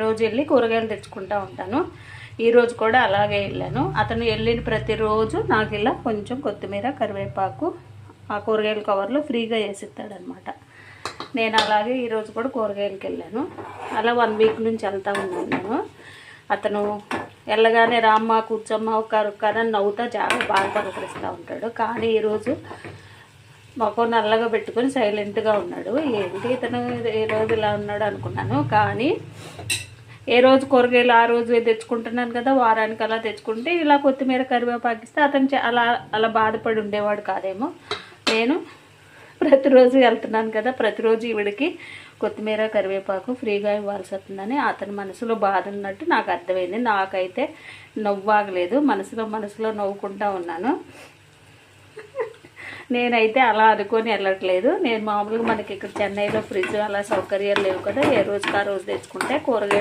రోజు వెళ్ళి కూరగాయలు తెచ్చుకుంటూ ఉంటాను. ఈరోజు కూడా అలాగే వెళ్ళాను. అతను వెళ్ళిన ప్రతిరోజు నాకు ఇలా కొంచెం కొత్తిమీర, కరివేపాకు ఆ కూరగాయల కవర్లో ఫ్రీగా వేసిస్తాడనమాట. నేను అలాగే ఈరోజు కూడా కూరగాయలకి వెళ్ళాను. అలా 1 వీక్ నుంచి వెళ్తూ ఉన్నాను నేను. అతను వెళ్ళగానే రామ్మ కూర్చోమ్మ ఒక్కరొక్కరని నవ్వుతా చాలా బాగా పలకరిస్తూ ఉంటాడు. కానీ ఈరోజు మొఖం నల్లగా పెట్టుకొని సైలెంట్గా ఉన్నాడు. ఏంటి ఇతను ఈరోజు ఇలా ఉన్నాడు అనుకున్నాను. కానీ ఏ రోజు కూరగాయలు ఆ రోజు తెచ్చుకుంటున్నాను కదా, వారానికి అలా తెచ్చుకుంటే ఇలా కొత్తిమీర, కరివేపాకు ఇస్తే అతను అలా బాధపడి ఉండేవాడు కాదేమో. నేను ప్రతిరోజు వెళ్తున్నాను కదా, ప్రతిరోజు ఈవిడికి కొత్తిమీర, కరివేపాకు ఫ్రీగా ఇవ్వాల్సి వస్తుందని అతని మనసులో బాధ ఉన్నట్టు నాకు అర్థమైంది. నాకైతే నవ్వాగలేదు, మనసులో నవ్వుకుంటూ ఉన్నాను. నేనైతే అలా అనుకొని వెళ్ళట్లేదు. నేను మామూలుగా మనకి ఇక్కడ చెన్నైలో ఫ్రిడ్జ్ అలా సౌకర్యాలు లేవు కదా, ఏ రోజుకి ఆ రోజు తెచ్చుకుంటే కూరగాయలు